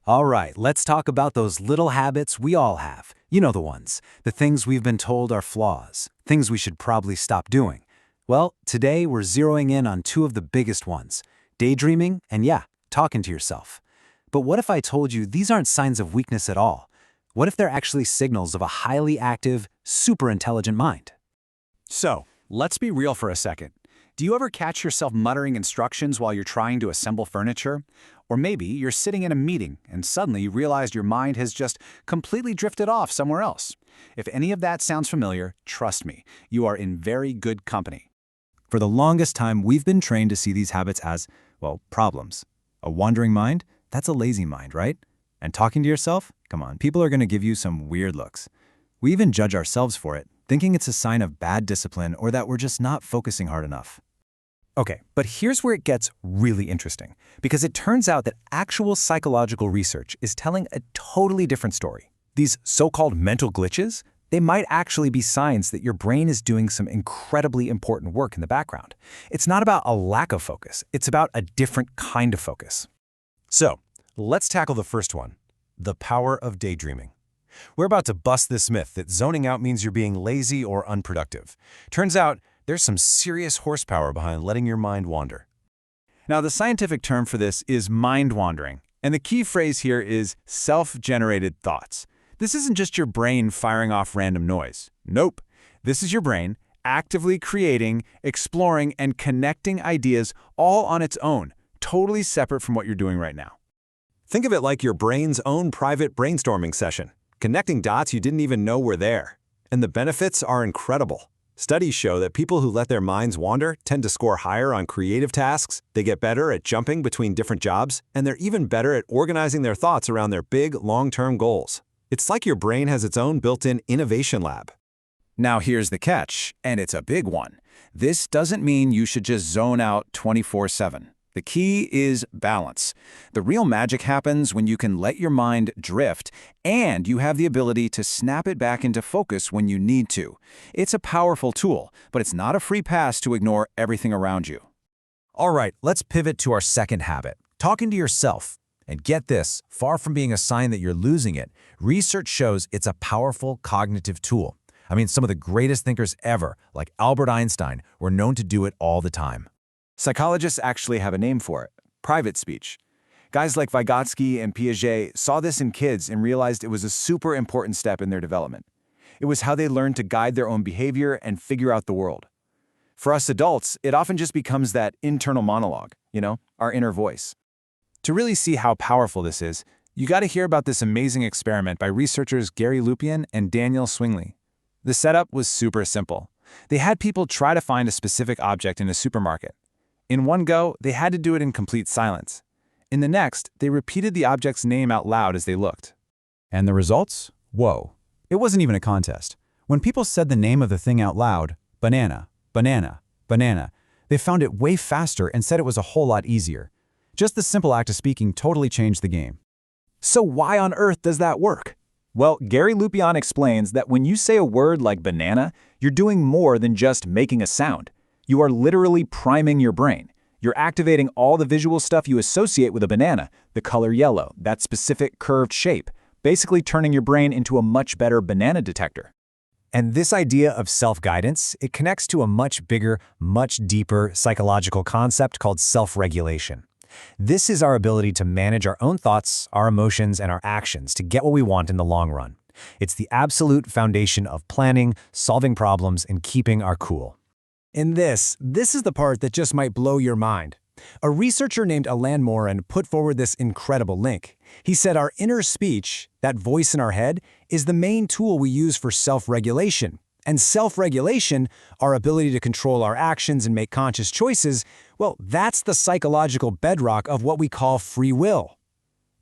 All right, let's talk about those little habits we all have. You know the ones, the things we've been told are flaws, things we should probably stop doing. Well, today we're zeroing in on two of the biggest ones, daydreaming and yeah, talking to yourself. But what if I told you these aren't signs of weakness at all? What if they're actually signals of a highly active, super intelligent mind? So, let's be real for a second. Do you ever catch yourself muttering instructions while you're trying to assemble furniture? Or maybe you're sitting in a meeting and suddenly you realize your mind has just completely drifted off somewhere else. If any of that sounds familiar, trust me, you are in very good company. For the longest time, we've been trained to see these habits as, well, problems. A wandering mind? That's a lazy mind, right? And talking to yourself? Come on, people are going to give you some weird looks. We even judge ourselves for it, thinking it's a sign of bad discipline or that we're just not focusing hard enough. Okay, but here's where it gets really interesting, because it turns out that actual psychological research is telling a totally different story. These so-called mental glitches, they might actually be signs that your brain is doing some incredibly important work in the background. It's not about a lack of focus, it's about a different kind of focus. So, let's tackle the first one, the power of daydreaming. We're about to bust this myth that zoning out means you're being lazy or unproductive. Turns out, there's some serious horsepower behind letting your mind wander. Now, the scientific term for this is mind wandering, and the key phrase here is self-generated thoughts. This isn't just your brain firing off random noise. Nope. This is your brain actively creating, exploring, and connecting ideas all on its own, totally separate from what you're doing right now. Think of it like your brain's own private brainstorming session, connecting dots you didn't even know were there. And the benefits are incredible. Studies show that people who let their minds wander tend to score higher on creative tasks, they get better at jumping between different jobs, and they're even better at organizing their thoughts around their big, long-term goals. It's like your brain has its own built-in innovation lab. Now here's the catch, and it's a big one. This doesn't mean you should just zone out 24/7. The key is balance. The real magic happens when you can let your mind drift and you have the ability to snap it back into focus when you need to. It's a powerful tool, but it's not a free pass to ignore everything around you. All right, let's pivot to our second habit, talking to yourself. And get this, far from being a sign that you're losing it, research shows it's a powerful cognitive tool. I mean, some of the greatest thinkers ever, like Albert Einstein, were known to do it all the time. Psychologists actually have a name for it, private speech. Guys like Vygotsky and Piaget saw this in kids and realized it was a super important step in their development. It was how they learned to guide their own behavior and figure out the world. For us adults, it often just becomes that internal monologue, our inner voice. To really see how powerful this is, you got to hear about this amazing experiment by researchers Gary Lupian and Daniel Swingley. The setup was super simple. They had people try to find a specific object in a supermarket. In one go, they had to do it in complete silence. In the next, they repeated the object's name out loud as they looked. And the results? Whoa. It wasn't even a contest. When people said the name of the thing out loud, banana, banana, banana, they found it way faster and said it was a whole lot easier. Just the simple act of speaking totally changed the game. So why on earth does that work? Well, Gary Lupian explains that when you say a word like banana, you're doing more than just making a sound. You are literally priming your brain. You're activating all the visual stuff you associate with a banana, the color yellow, that specific curved shape, basically turning your brain into a much better banana detector. And this idea of self-guidance, it connects to a much bigger, much deeper psychological concept called self-regulation. This is our ability to manage our own thoughts, our emotions, and our actions to get what we want in the long run. It's the absolute foundation of planning, solving problems, and keeping our cool. And this is the part that just might blow your mind. A researcher named Alan Moran put forward this incredible link. He said our inner speech, that voice in our head, is the main tool we use for self-regulation. And self-regulation, our ability to control our actions and make conscious choices, well, that's the psychological bedrock of what we call free will.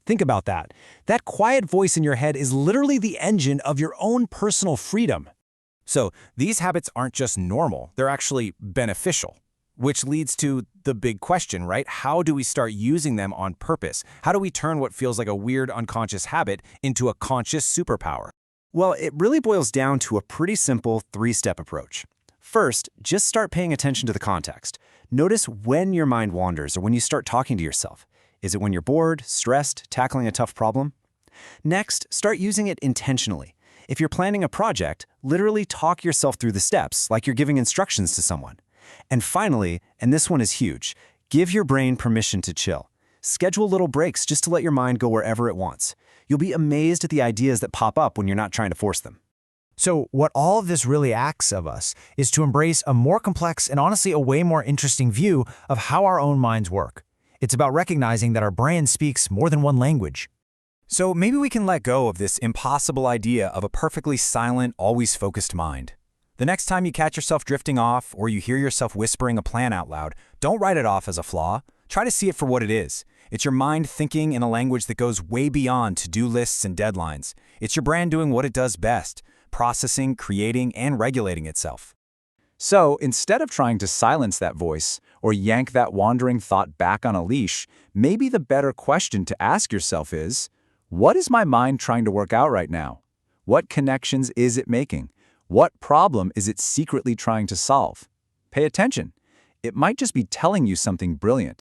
Think about that. That quiet voice in your head is literally the engine of your own personal freedom. So these habits aren't just normal, they're actually beneficial. Which leads to the big question, right? How do we start using them on purpose? How do we turn what feels like a weird unconscious habit into a conscious superpower? Well, it really boils down to a pretty simple three-step approach. First, just start paying attention to the context. Notice when your mind wanders or when you start talking to yourself. Is it when you're bored, stressed, tackling a tough problem? Next, start using it intentionally. If you're planning a project, literally talk yourself through the steps like you're giving instructions to someone. And finally, and this one is huge, give your brain permission to chill. Schedule little breaks just to let your mind go wherever it wants. You'll be amazed at the ideas that pop up when you're not trying to force them. So what all of this really asks of us is to embrace a more complex and honestly a way more interesting view of how our own minds work. It's about recognizing that our brain speaks more than one language. So maybe we can let go of this impossible idea of a perfectly silent, always focused mind. The next time you catch yourself drifting off or you hear yourself whispering a plan out loud, don't write it off as a flaw. Try to see it for what it is. It's your mind thinking in a language that goes way beyond to-do lists and deadlines. It's your brain doing what it does best, processing, creating, and regulating itself. So, instead of trying to silence that voice or yank that wandering thought back on a leash, maybe the better question to ask yourself is, what is my mind trying to work out right now? What connections is it making? What problem is it secretly trying to solve? Pay attention. It might just be telling you something brilliant.